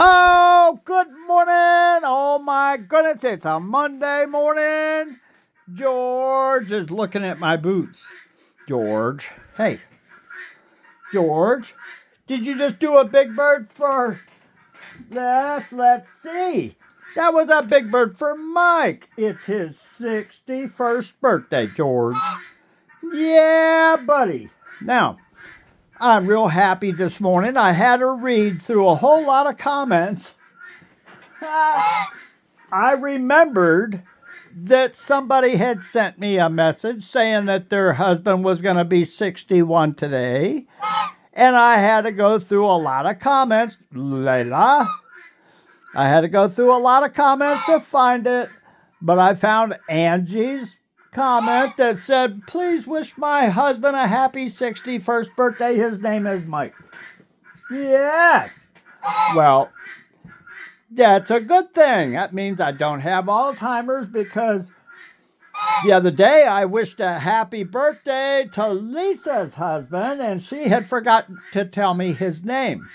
Oh, good morning. Oh, my goodness. It's a Monday morning. George is looking at my boots. George. Hey. George. Did you just do a Big Bird for... Let's see. That was a Big Bird for Mike. It's his 61st birthday, George. Yeah, buddy. Now, I'm real happy this morning. I had to read through a whole lot of comments. I remembered that somebody had sent me a message saying that their husband was going to be 61 today. And I had to go through a lot of comments. Layla. I had to go through a lot of comments to find it. But I found Angie's comment that said, please wish my husband a happy 61st birthday. His name is Mike. Yes. Well, that's a good thing. That means I don't have Alzheimer's, because the other day I wished a happy birthday to Lisa's husband, and she had forgotten to tell me his name.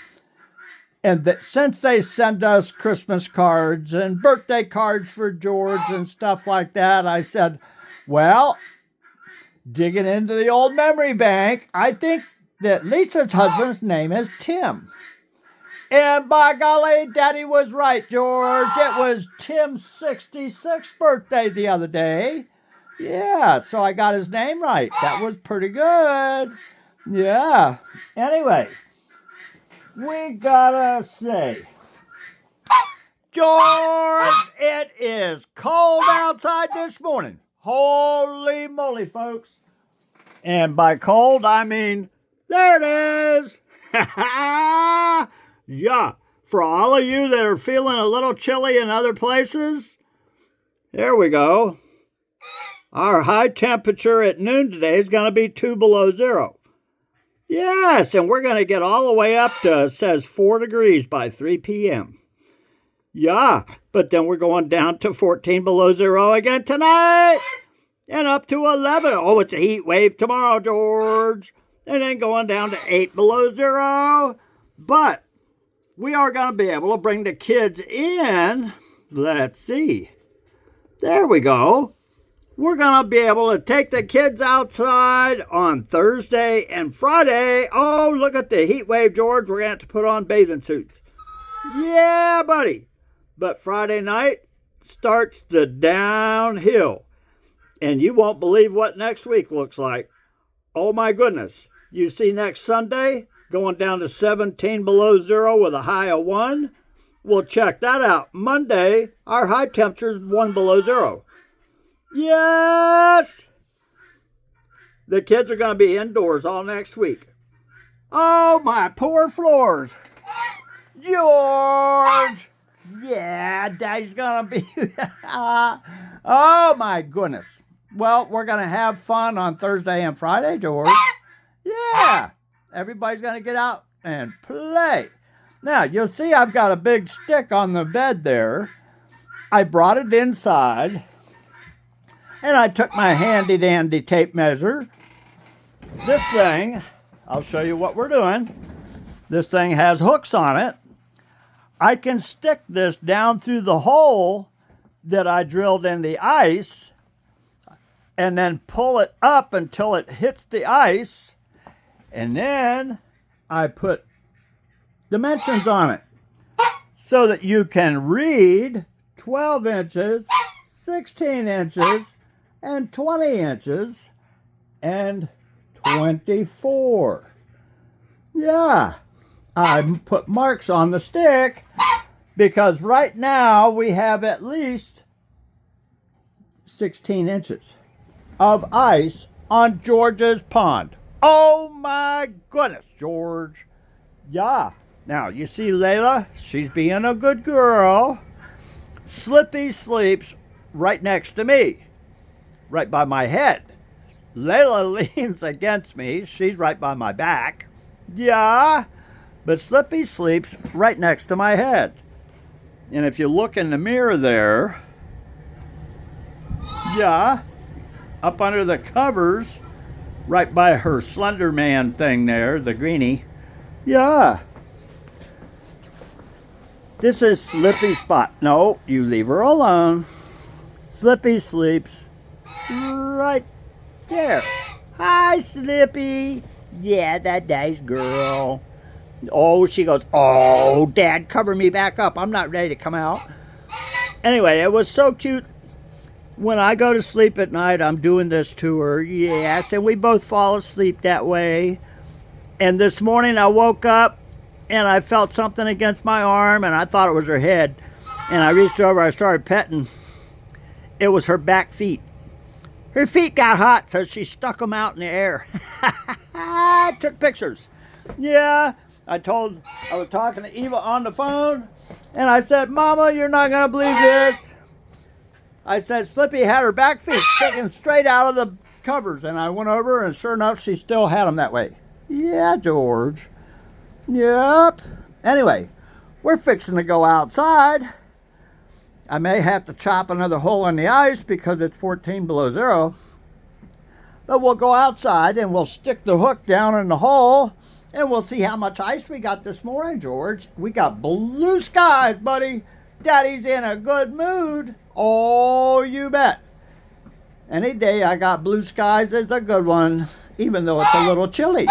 And that since they send us Christmas cards and birthday cards for George and stuff like that, I said, well, digging into the old memory bank, I think that Lisa's husband's name is Tim. And by golly, Daddy was right, George. It was Tim's 66th birthday the other day. Yeah, so I got his name right. That was pretty good. Yeah. Anyway, we gotta say, George, it is cold outside this morning. Holy moly, folks. And by cold, I mean, there it is. Yeah, for all of you that are feeling a little chilly in other places, there we go. Our high temperature at noon today is going to be 2 below zero. Yes, and we're going to get all the way up to, it says 4 degrees by 3 p.m. Yeah, but then we're going down to 14 below zero again tonight. And up to 11. Oh, it's a heat wave tomorrow, George. And then going down to 8 below zero. But we are going to be able to bring the kids in. Let's see. There we go. We're going to be able to take the kids outside on Thursday and Friday. Oh, look at the heat wave, George. We're going to have to put on bathing suits. Yeah, buddy. But Friday night starts the downhill. And you won't believe what next week looks like. Oh, my goodness. You see next Sunday going down to 17 below zero with a high of 1. Well, check that out. Monday, our high temperature is 1 below zero. Yes! The kids are going to be indoors all next week. Oh, my poor floors. George! Yeah, Daddy's going to be... Oh, my goodness. Well, we're going to have fun on Thursday and Friday, George. Yeah, everybody's going to get out and play. Now, you'll see I've got a big stick on the bed there. I brought it inside, and I took my handy-dandy tape measure. This thing, I'll show you what we're doing. This thing has hooks on it. I can stick this down through the hole that I drilled in the ice, and then pull it up until it hits the ice, and then I put dimensions on it so that you can read 12 inches, 16 inches, and 20 inches, and 24. Yeah, I put marks on the stick because right now we have at least 16 inches of ice on George's pond. Oh my goodness, George. Yeah. Now, you see Layla? She's being a good girl. Slippy sleeps right next to me, right by my head. Layla leans against me. She's right by my back. Yeah. But Slippy sleeps right next to my head. And if you look in the mirror there, yeah, up under the covers, right by her Slender Man thing there, the greenie. Yeah. This is Slippy's spot. No, you leave her alone. Slippy sleeps right there. Hi, Slippy. Yeah, that nice girl. Oh, she goes, oh, Dad, cover me back up. I'm not ready to come out. Anyway, it was so cute. When I go to sleep at night, I'm doing this to her. Yes, and we both fall asleep that way. And this morning I woke up and I felt something against my arm and I thought it was her head. And I reached over, I started petting. It was her back feet. Her feet got hot, so she stuck them out in the air. I took pictures. Yeah, I was talking to Eva on the phone, and I said, Mama, you're not going to believe this. I said, Slippy had her back feet sticking straight out of the covers, and I went over, and sure enough, she still had them that way. Yeah, George. Yep. Anyway, we're fixing to go outside. I may have to chop another hole in the ice because it's 14 below zero. But we'll go outside and we'll stick the hook down in the hole and we'll see how much ice we got this morning, George. We got blue skies, buddy. Daddy's in a good mood. Oh, you bet. Any day I got blue skies is a good one, even though it's a little chilly.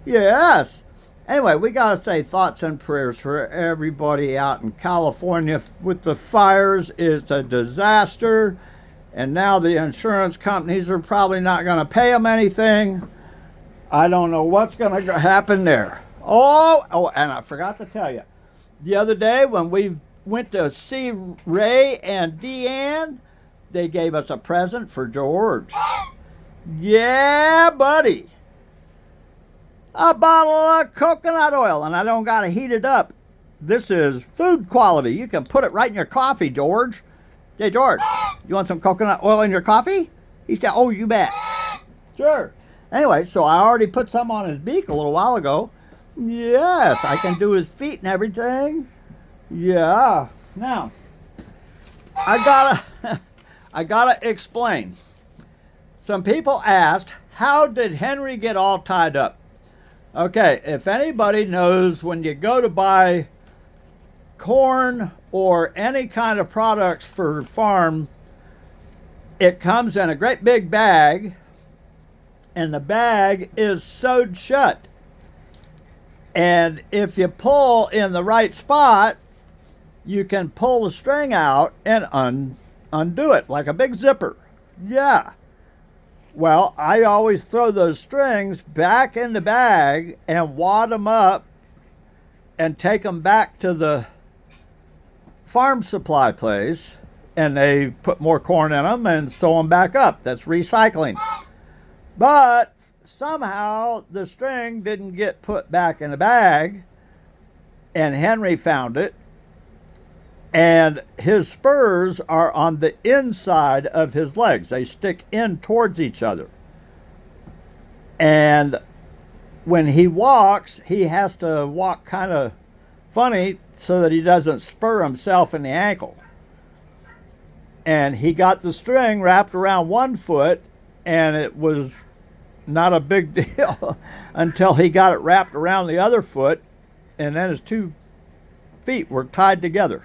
Yes. Anyway, we got to say thoughts and prayers for everybody out in California with the fires. It's a disaster. And now the insurance companies are probably not going to pay them anything. I don't know what's going to happen there. Oh, and I forgot to tell you. The other day when we went to see Ray and Deanne, they gave us a present for George. Yeah, buddy. A bottle of coconut oil, and I don't got to heat it up. This is food quality. You can put it right in your coffee, George. Hey, George, you want some coconut oil in your coffee? He said, oh, you bet. Sure. Anyway, so I already put some on his beak a little while ago. Yes, I can do his feet and everything. Yeah. Now, I gotta explain. Some people asked, how did Henry get all tied up? Okay, if anybody knows, when you go to buy corn or any kind of products for farm, it comes in a great big bag, and the bag is sewed shut. And if you pull in the right spot, you can pull the string out and undo it like a big zipper. Yeah. Well, I always throw those strings back in the bag and wad them up and take them back to the farm supply place, and they put more corn in them and sew them back up. That's recycling. But somehow the string didn't get put back in the bag, and Henry found it, and his spurs are on the inside of his legs. They stick in towards each other. And when he walks, he has to walk kind of funny so that he doesn't spur himself in the ankle. And he got the string wrapped around one foot, and it was not a big deal until he got it wrapped around the other foot, and then his 2 feet were tied together.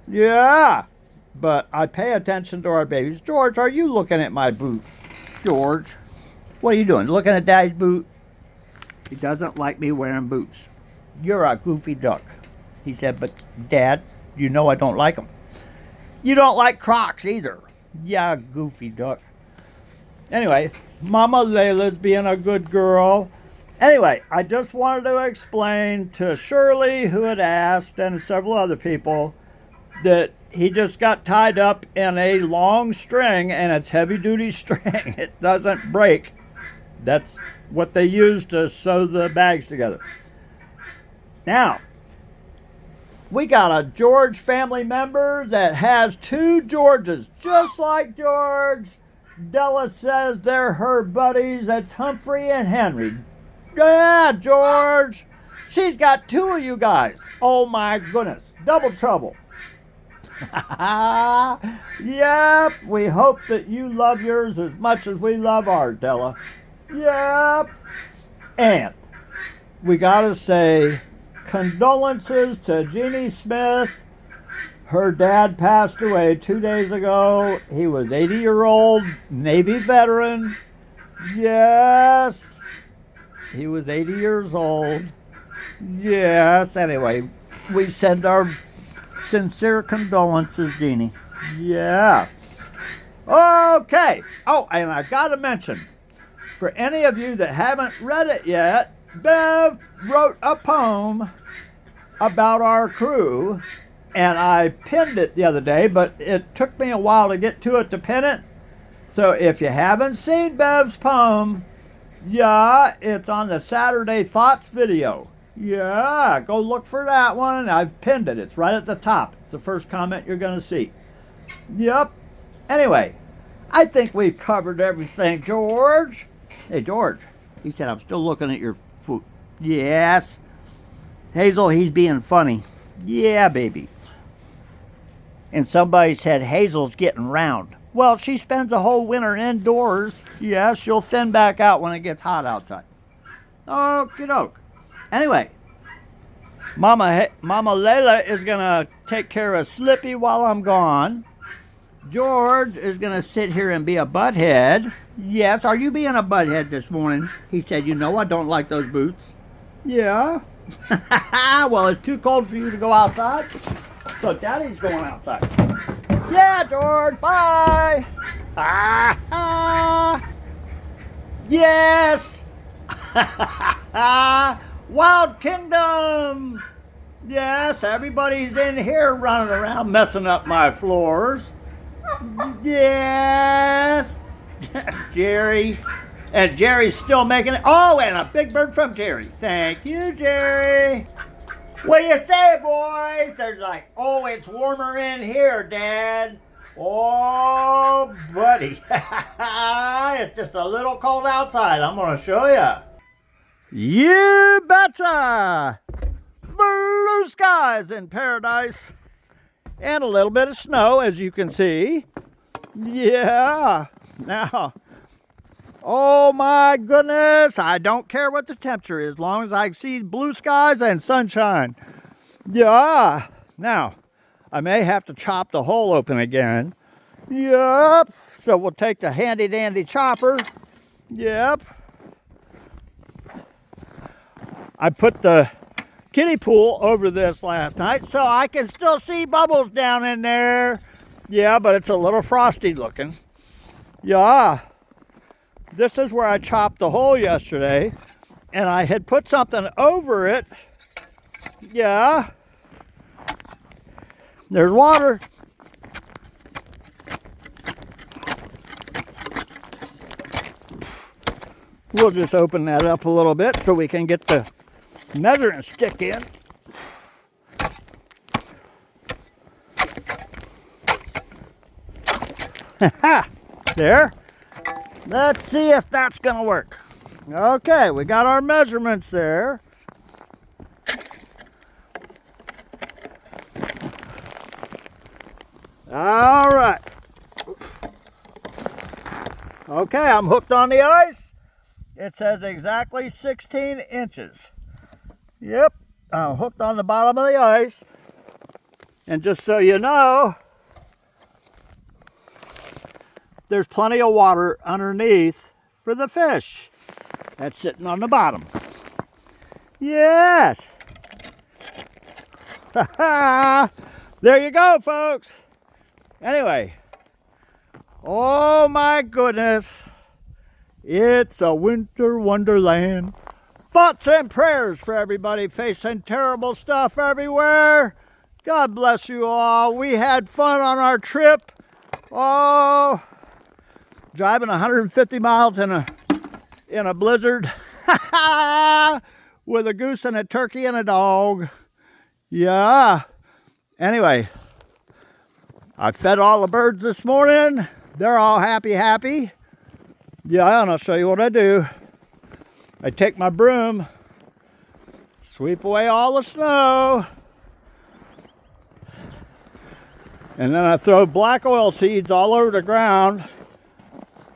Yeah, but I pay attention to our babies. George, are you looking at my boot? George, what are you doing? Looking at Daddy's boot? He doesn't like me wearing boots. You're a goofy duck. He said, but Dad, you know I don't like them. You don't like Crocs either. Yeah, goofy duck. Anyway, Mama Layla's being a good girl. Anyway, I just wanted to explain to Shirley, who had asked, and several other people, that he just got tied up in a long string, and it's heavy-duty string. It doesn't break. That's what they use to sew the bags together. Now, we got a George family member that has 2 Georges, just like George. Della says they're her buddies. That's Humphrey and Henry. Yeah, George. She's got 2 of you guys. Oh, my goodness. Double trouble. Yep, we hope that you love yours as much as we love ours, Della. Yep. And we gotta say condolences to Jeannie Smith. Her dad passed away 2 days ago. He was 80-year-old Navy veteran. Yes, he was 80 years old. Yes, anyway, we send our sincere condolences, Jeannie. Yeah. Okay. Oh, and I got to mention, for any of you that haven't read it yet, Bev wrote a poem about our crew, and I pinned it the other day, but it took me a while to get to it to pin it. So if you haven't seen Bev's poem, yeah, it's on the Saturday Thoughts video. Yeah, go look for that one. I've pinned it. It's right at the top. It's the first comment you're going to see. Yep. Anyway, I think we've covered everything, George. Hey, George. He said, I'm still looking at your food. Yes. Hazel, he's being funny. Yeah, baby. And somebody said, Hazel's getting round. Well, she spends the whole winter indoors. Yeah, she'll thin back out when it gets hot outside. Okie doke. Anyway, Mama Layla is going to take care of Slippy while I'm gone. George is going to sit here and be a butthead. Yes, are you being a butthead this morning? He said, you know I don't like those boots. Yeah. Well, it's too cold for you to go outside, so Daddy's going outside. Yeah, George, bye. Yes. Wild Kingdom. Yes, everybody's in here running around messing up my floors. Yes. Jerry. And Jerry's still making it. Oh, and a big bird from Jerry. Thank you, Jerry. What do you say, boys? They're like, oh, it's warmer in here, Dad. Oh, buddy. It's just a little cold outside. I'm going to show you. You betcha. Blue skies in paradise. And a little bit of snow, as you can see. Yeah. Now, oh my goodness. I don't care what the temperature is, as long as I see blue skies and sunshine. Yeah. Now, I may have to chop the hole open again. Yep. So we'll take the handy dandy chopper. Yep. I put the kiddie pool over this last night, so I can still see bubbles down in there. Yeah, but it's a little frosty looking. Yeah. This is where I chopped the hole yesterday, and I had put something over it. Yeah. There's water. We'll just open that up a little bit so we can get the measuring stick in. There. Let's see if that's going to work. Okay, we got our measurements there. All right. Okay, I'm hooked on the ice. It says exactly 16 inches. Yep, I'm hooked on the bottom of the ice. And just so you know, there's plenty of water underneath for the fish that's sitting on the bottom. Yes. There you go, folks. Anyway, oh my goodness, it's a winter wonderland. Thoughts and prayers for everybody facing terrible stuff everywhere. God bless you all. We had fun on our trip. Oh, driving 150 miles in a blizzard with a goose and a turkey and a dog. Yeah. Anyway, I fed all the birds this morning. They're all happy. Yeah, and I'll show you what I do. I take my broom, sweep away all the snow, and then I throw black oil seeds all over the ground,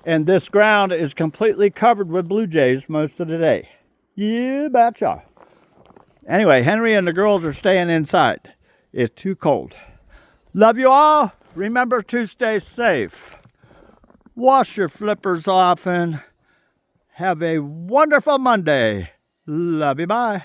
and this ground is completely covered with blue jays most of the day. You betcha. Anyway, Henry and the girls are staying inside. It's too cold. Love you all. Remember to stay safe. Wash your flippers often. Have a wonderful Monday. Love you. Bye.